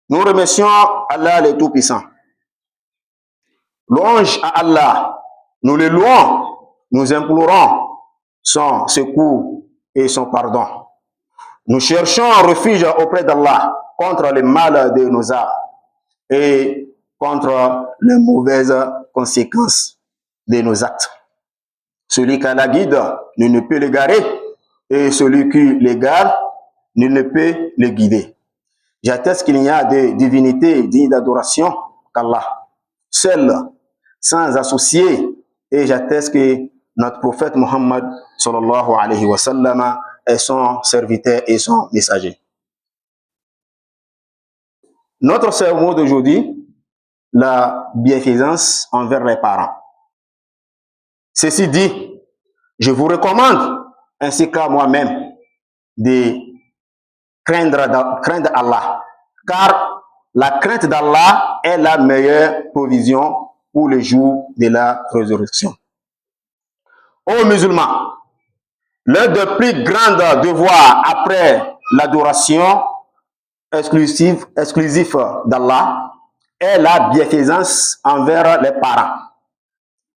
Nous remercions Allah le Tout-Puissant. Louange à Allah. Nous le louons. Nous implorons son secours et son pardon. Nous cherchons refuge auprès d'Allah contre le mal de nos âmes et contre les mauvaises conséquences de nos actes. Celui qui a la guide, nul ne peut l'égarer, et celui qui l'égare, nul ne peut le guider. J'atteste qu'il n'y a de divinité digne d'adoration qu'Allah, seul, sans associé, et j'atteste que notre prophète Muhammad sallallahu alayhi wa sallam est son serviteur et son messager. Notre sermon d'aujourd'hui, la bienfaisance envers les parents. Ceci dit, je vous recommande, ainsi qu'à moi-même, de craindre Allah, car la crainte d'Allah est la meilleure provision pour le jour de la résurrection. Ô musulmans, l'un des plus grands devoirs après l'adoration exclusive d'Allah est la bienfaisance envers les parents.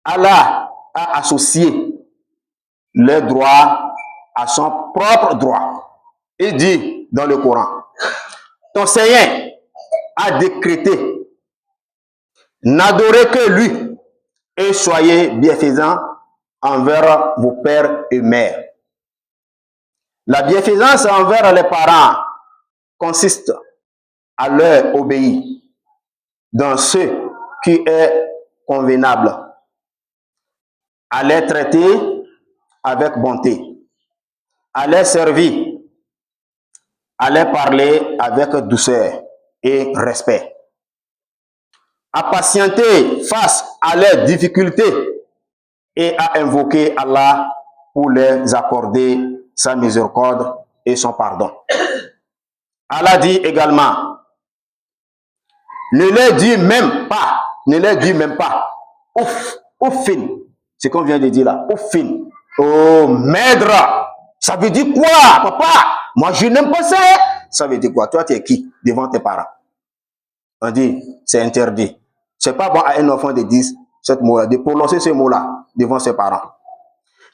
Allah a associé les droits à son propre droit. Il dit dans le Coran, ton Seigneur a décrété, n'adorez que lui et soyez bienfaisants envers vos pères et mères. La bienfaisance envers les parents consiste à leur obéir dans ce qui est convenable, à les traiter avec bonté, à les servir, à les parler avec douceur et respect, à patienter face à leurs difficultés et à invoquer Allah pour les accorder sa miséricorde et son pardon. Allah dit également, ne leur dis même pas, ouf, oufin, c'est qu'on vient de dire là, oufin, oh maître, ça veut dire quoi, papa? Moi je n'aime pas ça. Ça veut dire quoi? Toi tu es qui devant tes parents? On dit, c'est interdit. C'est pas bon à un enfant de dire ce mot-là, de prononcer ce mot-là devant ses parents.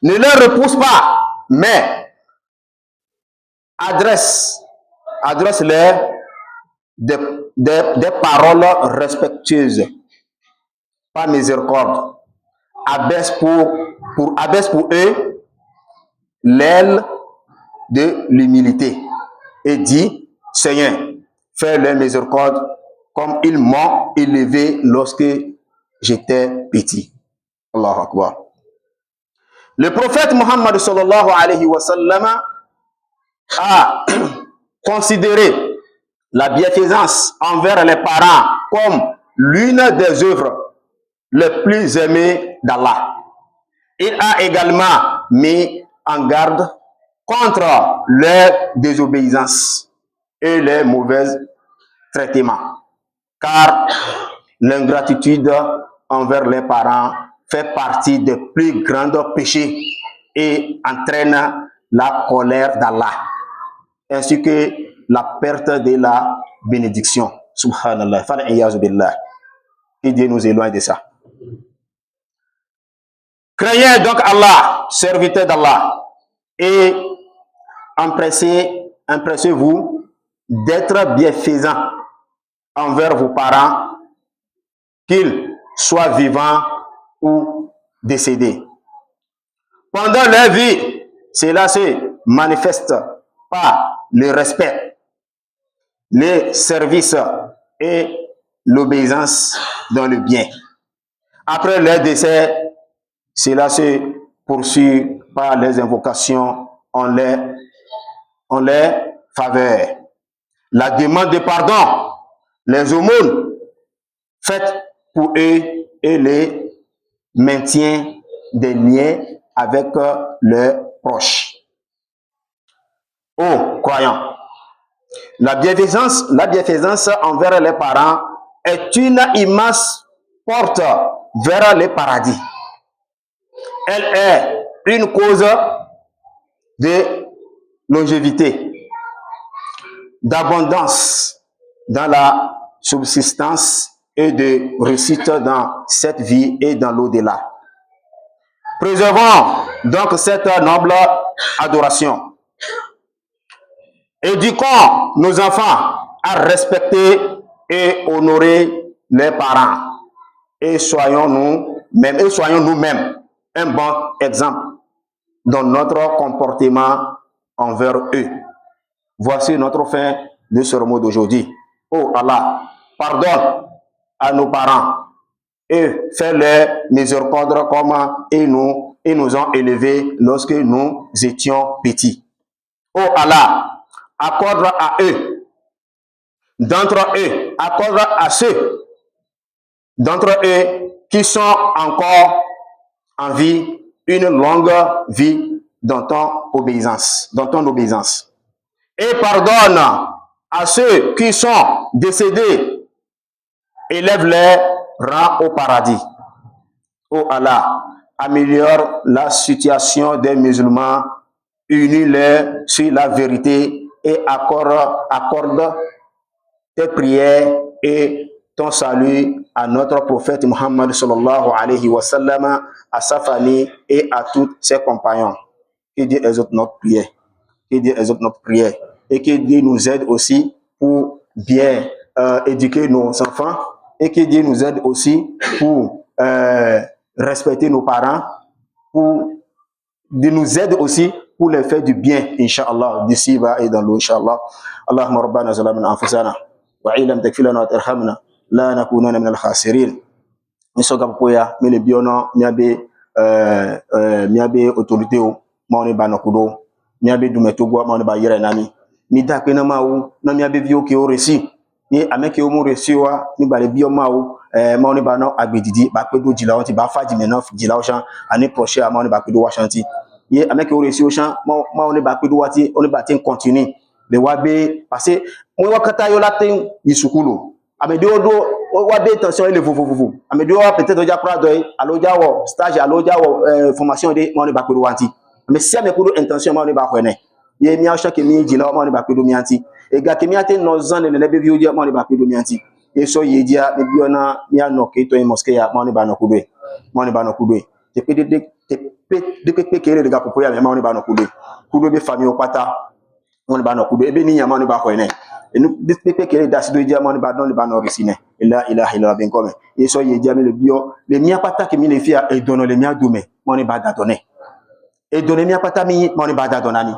Ne leur repousse pas, mais adresse-leur des paroles respectueuses, pas miséricorde. Abaisse pour eux l'aile de l'humilité et dit, Seigneur, fais leur miséricorde comme ils m'ont élevé lorsque j'étais petit. Allahu Akbar. Le prophète Muhammad sallallahu alayhi wa sallam a considéré la bienfaisance envers les parents comme l'une des œuvres les plus aimées d'Allah. Il a également mis en garde contre leur désobéissance et les mauvais traitements, car l'ingratitude envers les parents fait partie des plus grands péchés et entraîne la colère d'Allah, ainsi que la perte de la bénédiction. Subhanallah. Que Dieu nous éloigne de ça. Craignez donc Allah, serviteur d'Allah, et empressez-vous d'être bienfaisant envers vos parents, qu'ils soient vivants ou décédés. Pendant leur vie, cela se manifeste par le respect, les services et l'obéissance dans le bien. Après leur décès, cela se poursuit par les invocations en leur faveur, la demande de pardon, les aumônes faites pour eux et le maintien des liens avec leurs proches. Ô croyants, la bienfaisance envers les parents est une immense porte vers le paradis. Elle est une cause de longévité. d'abondance dans la subsistance et de réussite dans cette vie et dans l'au-delà. Préservons donc cette noble adoration. Éduquons nos enfants à respecter et honorer les parents. Et soyons nous-mêmes un bon exemple dans notre comportement envers eux. Voici notre fin de ce mot d'aujourd'hui. Oh Allah, pardonne à nos parents et fais-les miséricorde comme ils nous ont élevés lorsque nous étions petits. Oh Allah, accorde à eux, d'entre eux, accorde à ceux d'entre eux qui sont encore en vie une longue vie dans ton obéissance, Et pardonne à ceux qui sont décédés, élève-les rangs au paradis. Oh Allah, améliore la situation des musulmans, unis-les sur la vérité et accorde tes prières et ton salut à notre prophète Muhammad sallallahu alayhi wa sallam, à sa famille et à tous ses compagnons. Que Dieu exauce notre prière. Que Dieu exauce notre prière. Et que Dieu nous aide aussi pour bien éduquer nos enfants. Et que Dieu nous aide aussi pour respecter nos parents. Dieu nous aide aussi pour les faire du bien, Inch'Allah, d'ici bas et dans l'eau, Inch'Allah. Allahumma rabbana zalamna anfusana wa ilam takfilana wa tarhamna la nakunana min al-khasirin. Misoga poya mele biono miabe autorité o maone banakudo miabe dumetogwa maone ba yere nami mi da pe na mawo na miabe bio ke o resi ni ameke o mo resi wa ni bale bio mawo maone bana agbedidi ba pe do jila won ti ba faji mena jila o shan ani proche maone ba pe do wa shanti ye ameke o resi o shan maone ba pe do wati oni ba tin continue le wabe parce mo wakata yo latin yisukulo amede odo wabe tension ele fofofofu amede o peut-être ja prado alo jawo stage alo jawo formation de mo ne ba pedo wanti mais si ame kudo intention mo ne ba hwene ye mi acha ke mi jila mo ne ba pedo mi anti e ga ke mi ate no zan ne be bi mo ne ba pedo mi anti e so ye dia me bi ona mi ano ke to mosque ya mo ne ba no kudo te pe de kere de ga popo ya mo ne ba no kudo be famille o pata mo ne ba no kudo e be ni ya mo ne ba hwene et nous depuis que les dates de diamant ne badon le banon resine et là il a bien comme et so ye diamé le bio les mia pata que mi les filles et donne les mia doumé mon ne bada donner et donner mia pata mi mon ne bada donami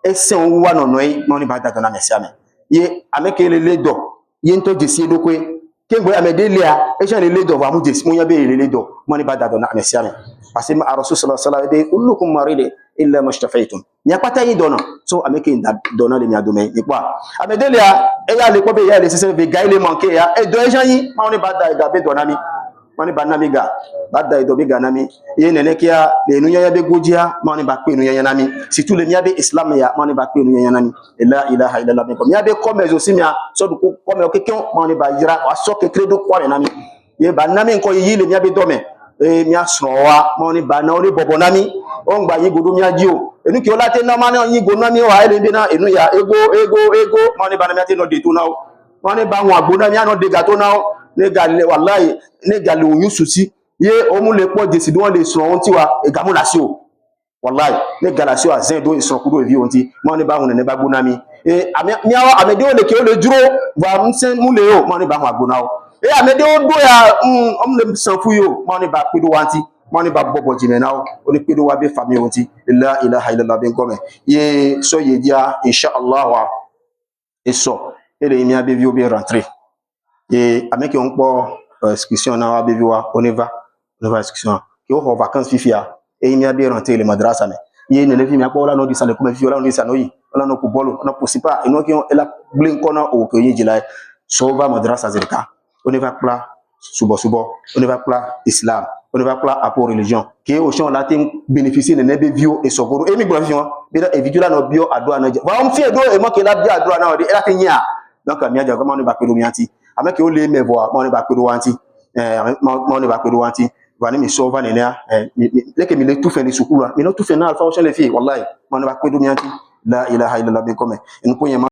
et c'est on wa non noy mon ne bada donami siame ye avec les do ye nto desi do kwe kengo amede lia e jean les do va mu desi mo yabe les do mon ne bada donami siame parce que rasul sallallahu alayhi wa sallam kullukum marid illa mashtafaytum nya pata yi dono so ameke nda dono le mia domaine et quoi amede lia e ya le ko be ya le sese be gaile manqué ya e do e jean yi ma on bada ga be donami mani banami ga bada e do be ganami ye nene kia le nu ya be gojia ma on ba pe nu ya nami si tout le mia be islam ya ma on ba pe nu ya nami et la ilaha illallah be ko mia be comme aussi mia so du ko comme quelqu'un ma on ba jira wa so ke credo kwa nami ye banami ko yi le mia be dome e mia srowa ma on ba na on bobo nami on gba yi godo mia ji o enu ki o late na ma na yin go nami o ha ele be na enu ya ego ma on ba na mia te no de to na o ma on ba won agbo na mia no de ga to na o ne gale wallahi ne gale oyun susi ye o mu le po desi do le so won ti wa e ga mu la si o wallahi ne galasio azen do so kudo evi won ti ma on ba won ne ba gbo nami e mi awa amede o le ke o le duro wa nsen mu le o ma on ba won agbo na o e amede o do ya o mu le san fu yo ma on ba pedo wanti ma on ba bobo jimena o ni pedo wa be family won ti la ilaha illallah ben come ye so ye dia inshallah wa e so ele mi abevi o be rentrer et avec on peut excursion na abevi wa on va excursion ki o ho vacances fifia e mi abi rentrer le madrasa me ye ne le fi mi apo la no di sale ko me fi la no di sanoyi la no ko bolo na possible e no ki on la blin kono o ko yin jila so va madrasa zerka on va pla subo on va pla islam on va pla apo religion ki o chon la tin bénéficier ne be vio e sokoro e mi gbo fi won be da e video la no bio ado na wa on fi edo e mo ke la bio ado na o de e la tin ya donc mi aja ko mo ne ba pe do mi anti avec o le me voix mo ne ba pe do wanti mo ne ba pe do wanti wani mi so va nenia leke mi le tout fait ni sukula mi no tout fait na alfa o chele fi wallahi mo ne ba pe do mi anti la ilaha illallah be comme en ko